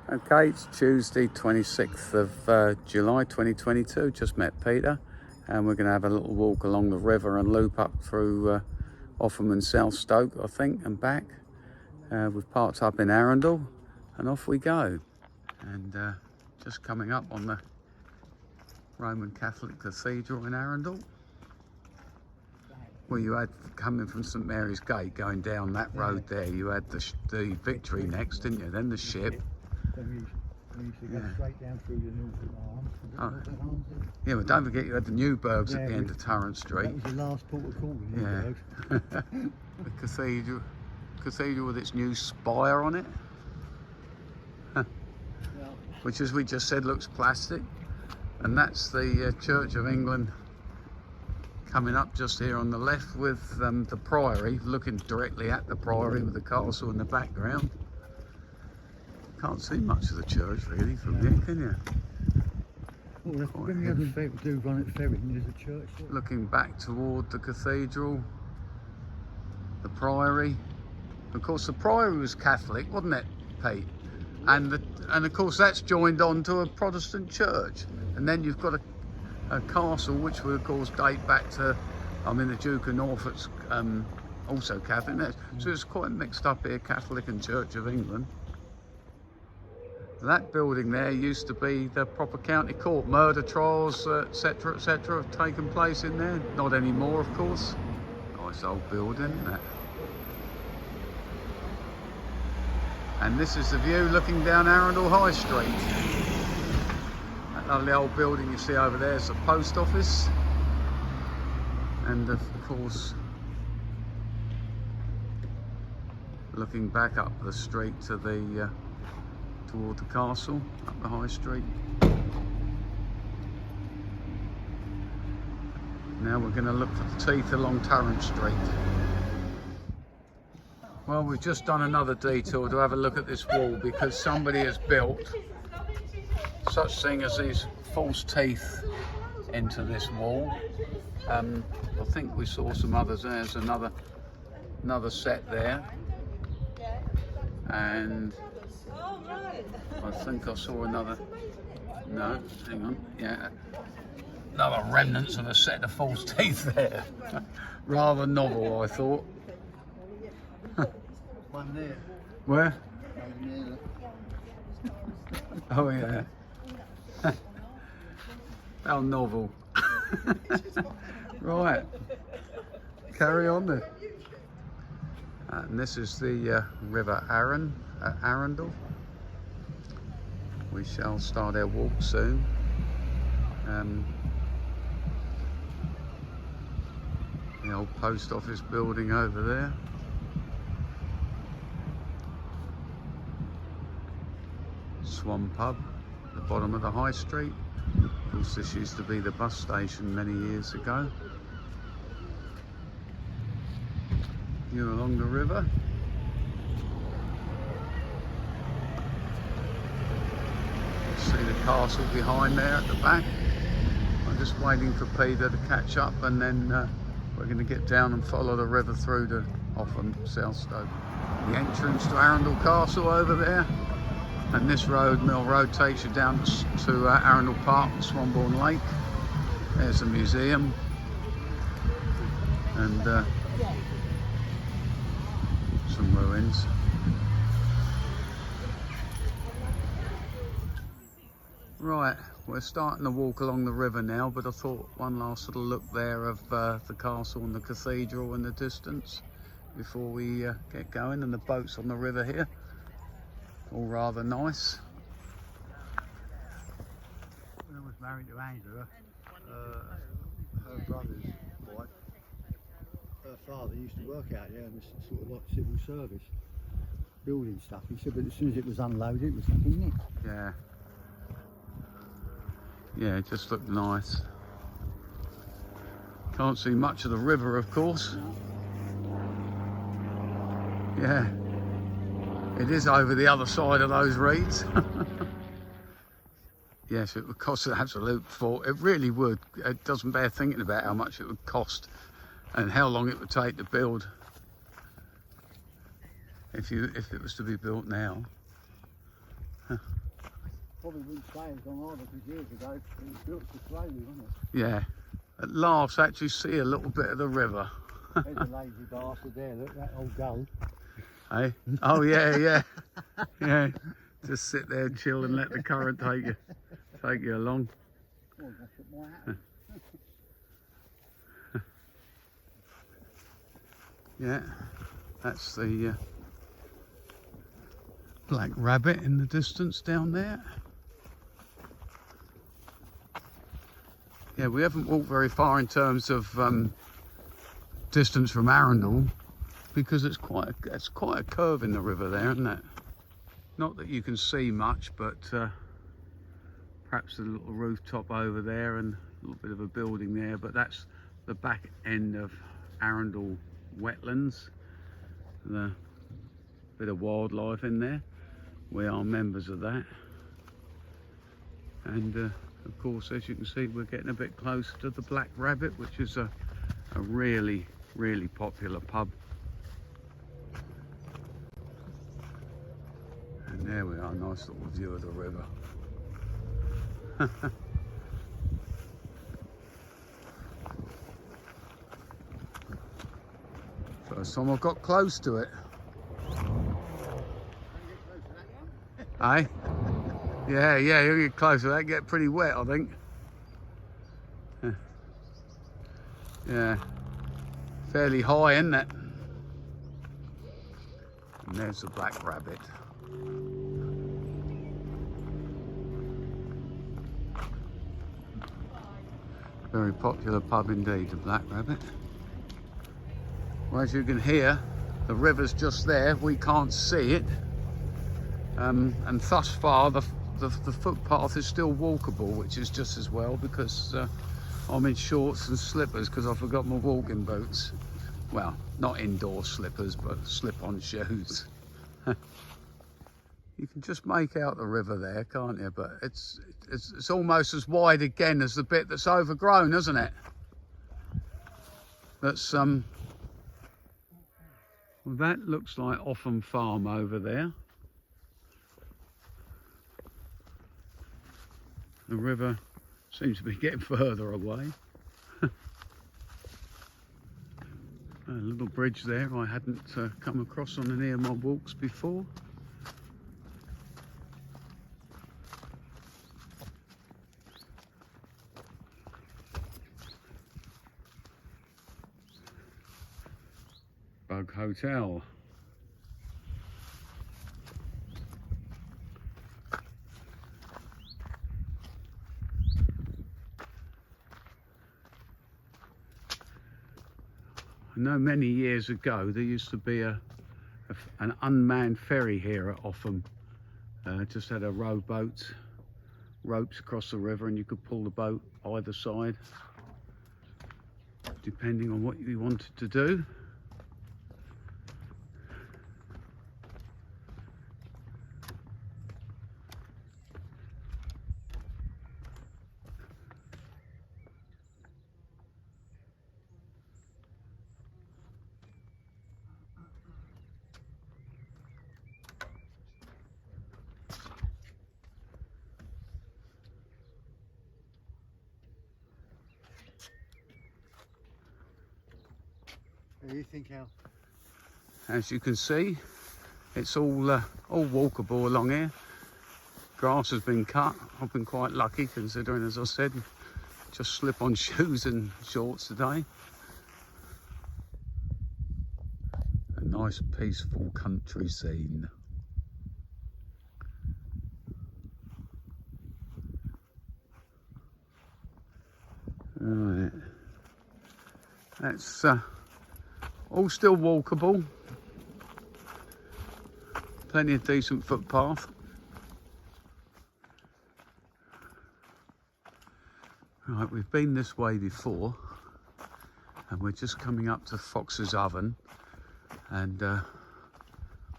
Okay, it's Tuesday 26th of July 2022. Just met Peter and we're going to have a little walk along the river and loop up through Offham and South Stoke, I think, and back. We've parked up in Arundel and off we go. And just coming up on the Roman Catholic Cathedral in Arundel. Well, you had, coming from St Mary's Gate, going down that road there, you had the Victory next, didn't you? Then the ship. Then we used to go straight down through the Norfolk Arms. Yeah, but don't forget you had the Newburghs at the end of Turret Street. That was the last port of call, the Newburghs. The cathedral with its new spire on it. Which, as we just said, looks plastic. And that's the Church of England coming up just here on the left with the Priory, looking directly at the Priory with the castle in the background. Can't see much of the church really from here, can you? Well, when we have a do run at Ferry, there's a church there. Looking back toward the cathedral, the Priory. Of course, the Priory was Catholic, wasn't it, Pete? And of course that's joined on to a Protestant church. And then you've got a castle which would of course date back to, the Duke of Norfolk's also Catholic. So it's quite mixed up here, Catholic and Church of England. That building there used to be the proper county court. Murder trials, etc., have taken place in there. Not anymore, of course. Nice old building, isn't it? And this is the view looking down Arundel High Street. That lovely old building you see over there is the post office. And of course, looking back up the street to the toward the castle, up the high street. Now we're going to look for the teeth along Turret Street. Well, we've just done another detour to have a look at this wall because somebody has built such thing as these false teeth into this wall. I think we saw some others. There's another set there, and I think I saw another. No, hang on. Yeah, another remnants of a set of false teeth there. Rather novel, I thought. One there. Where? One there. Oh yeah. How novel. Right. Carry on then. And this is the River Arundel. We shall start our walk soon. The old post office building over there. Swan Pub at the bottom of the high street. Of course, this used to be the bus station many years ago. View along the river. See the castle behind there at the back. I'm just waiting for Peter to catch up, and then we're going to get down and follow the river through to Offham, South Stoke. The entrance to Arundel Castle over there. And this road, Mill Road, takes you down to Arundel Park and Swanbourne Lake. There's a museum. And some ruins. Right, we're starting to walk along the river now, but I thought one last little look there of the castle and the cathedral in the distance before we get going. And the boats on the river here. All rather nice. When I was married to Angela, her brother's wife, her father used to work out there in this sort of like civil service, building stuff. He said, but as soon as it was unloaded, it was fucking nicked. Yeah. Yeah, it just looked nice. Can't see much of the river, of course. Yeah. It is over the other side of those reeds. Yes, it would cost an absolute fortune. It really would. It doesn't bear thinking about how much it would cost and how long it would take to build if it was to be built now. Probably wouldn't say it's on either because years ago it was built so slowly, wasn't it? Yeah. At last, actually see a little bit of the river. There's a lazy bastard there, look, that old gull. Hey? Oh yeah, yeah. Yeah. Just sit there, chill and let the current take you along. Oh, that's what my hat is. Yeah. That's the Black Rabbit in the distance down there. Yeah, we haven't walked very far in terms of distance from Arundel because it's quite a curve in the river there, isn't it? Not that you can see much, but perhaps a little rooftop over there and a little bit of a building there, but that's the back end of Arundel wetlands. The bit of wildlife in there. We are members of that. And of course, as you can see, we're getting a bit close to the Black Rabbit, which is a really, really popular pub. And there we are, nice little view of the river. First time I got close to it. Aye? Yeah, you'll get close to that, get pretty wet, I think. Yeah. Fairly high, isn't it? And there's the Black Rabbit. Very popular pub indeed, the Black Rabbit. Well, as you can hear, the river's just there. We can't see it. And thus far, the footpath is still walkable, which is just as well because I'm in shorts and slippers because I forgot my walking boots. Well, not indoor slippers, but slip-on shoes. You can just make out the river there, can't you? But it's almost as wide again as the bit that's overgrown, isn't it? That's well, that looks like Offham Farm over there. The river seems to be getting further away. A little bridge there I hadn't come across on any of my walks before. Bug Hotel. I know many years ago there used to be an unmanned ferry here at Offham. Just had a rowboat, ropes across the river, and you could pull the boat either side depending on what you wanted to do. What do you think, Al? As you can see, it's all walkable along here. Grass has been cut. I've been quite lucky considering, as I said, just slip-on shoes and shorts today. A nice peaceful country scene. Right. That's all still walkable. Plenty of decent footpath. Right, we've been this way before and we're just coming up to Fox's Oven, and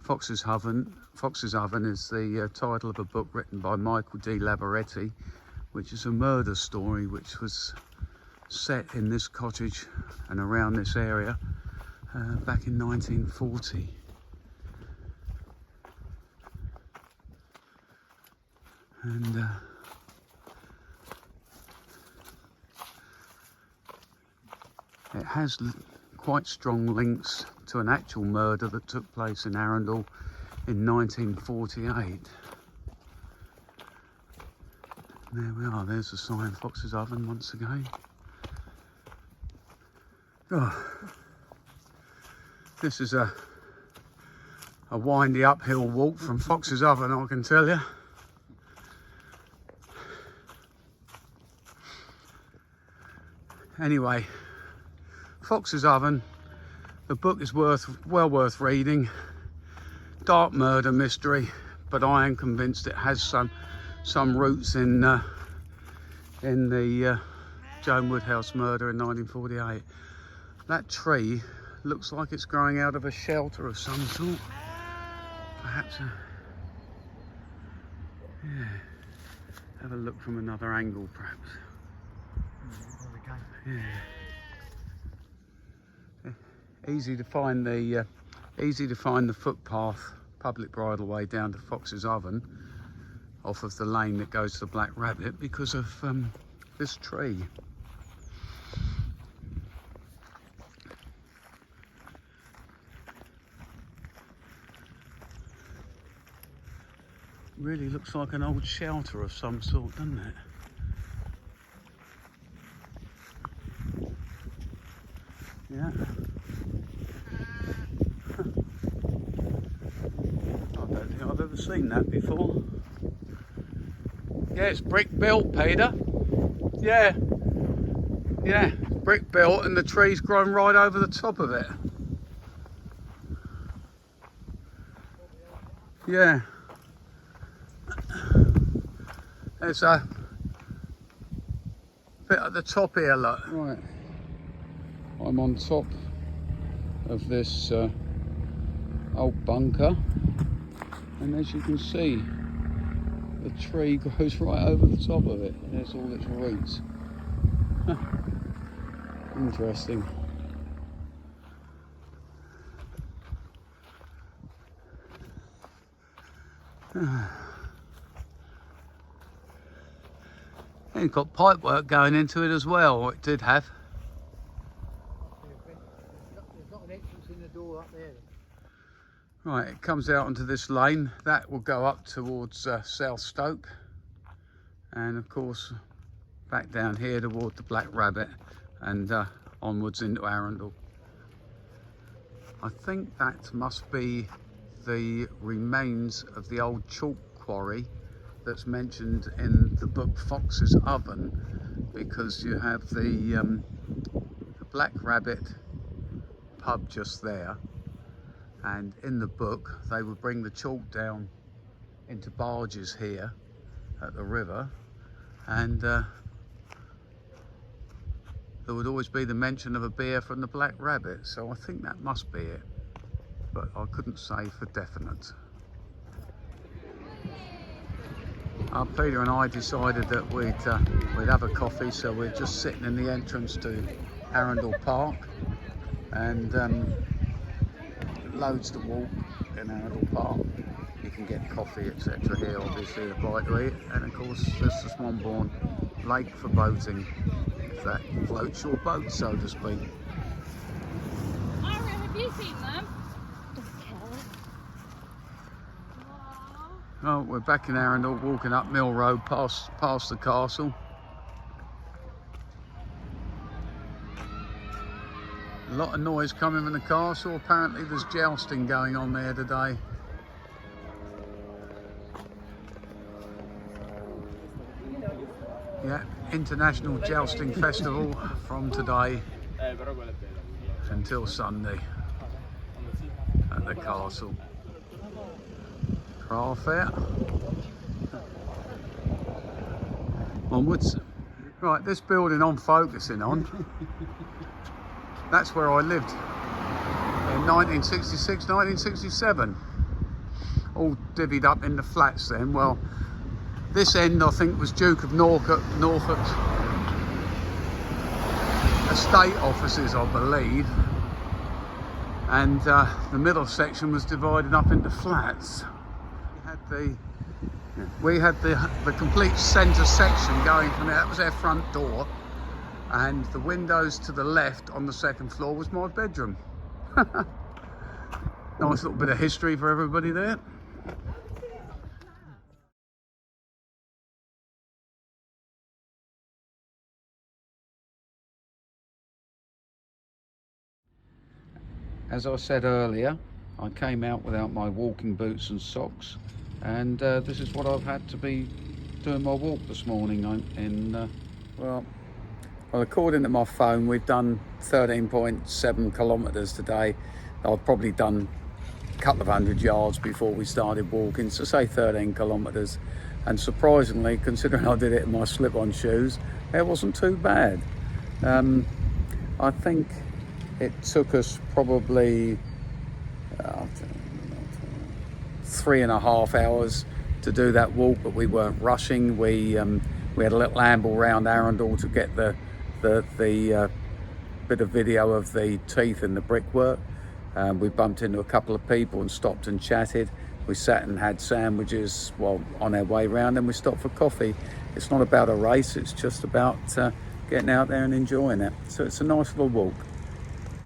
Fox's Oven is the title of a book written by Michael D. Laboretti, which is a murder story which was set in this cottage and around this area back in 1940. And it has quite strong links to an actual murder that took place in Arundel in 1948. There we are, there's the sign, Fox's Oven once again. Oh, this is a windy uphill walk from Fox's Oven, I can tell you. Anyway, Fox's Oven, the book is well worth reading. Dark murder mystery, but I am convinced it has some roots in the Joan Woodhouse murder in 1948. That tree looks like it's growing out of a shelter of some sort. Perhaps yeah. Have a look from another angle, perhaps. Yeah. Easy to find the footpath, public bridleway down to Fox's Oven, off of the lane that goes to the Black Rabbit, because of this tree. Really looks like an old shelter of some sort, doesn't it? Yeah. I don't think I've ever seen that before. Yeah, it's brick built, Peter. Yeah. Yeah, brick built, and the tree's grown right over the top of it. Yeah. There's a bit at the top here, look. Right. I'm on top of this old bunker, and as you can see, the tree goes right over the top of it. There's all its roots. Interesting. It's got pipe work going into it as well, or it did have. There's not an entrance in the door up there. Right, it comes out onto this lane. That will go up towards South Stoke, and of course back down here toward the Black Rabbit, and onwards into Arundel. I think that must be the remains of the old chalk quarry that's mentioned in the book Fox's Oven, because you have the Black Rabbit pub just there, and in the book they would bring the chalk down into barges here at the river, and there would always be the mention of a beer from the Black Rabbit, so I think that must be it, but I couldn't say for definite. Peter and I decided that we'd have a coffee, so we're just sitting in the entrance to Arundel Park, and loads to walk in Arundel Park. You can get coffee, etc. here, obviously, a bite to eat, and of course there's the Swanbourne Lake for boating, if that floats your boat, so to speak. Ira, have you seen them? Oh, we're back in Arundel, walking up Mill Road past the castle. A lot of noise coming from the castle. Apparently there's jousting going on there today. Yeah, International Jousting Festival from today until Sunday at the castle. Craft fair. Onwards. Right, this building I'm focusing on, that's where I lived in 1966, 1967. All divvied up into flats then. Well, this end I think was Duke of Norfolk's estate offices, I believe, and the middle section was divided up into flats. We had We had the complete centre section going from there. That was our front door, and the windows to the left on the second floor was my bedroom. Nice little bit of history for everybody there. As I said earlier, I came out without my walking boots and socks, and this is what I've had to be doing my walk this morning well, according to my phone, we've done 13.7 kilometres today. I've probably done a couple of 100 yards before we started walking, so say 13 kilometres. And surprisingly, considering I did it in my slip-on shoes, it wasn't too bad. I think it took us probably 3.5 hours to do that walk, but we weren't rushing. We had a little amble round Arundel to get the bit of video of the teeth in the brickwork. We bumped into a couple of people and stopped and chatted. We sat and had sandwiches while on our way round, and we stopped for coffee. It's not about a race, it's just about getting out there and enjoying it. So it's a nice little walk.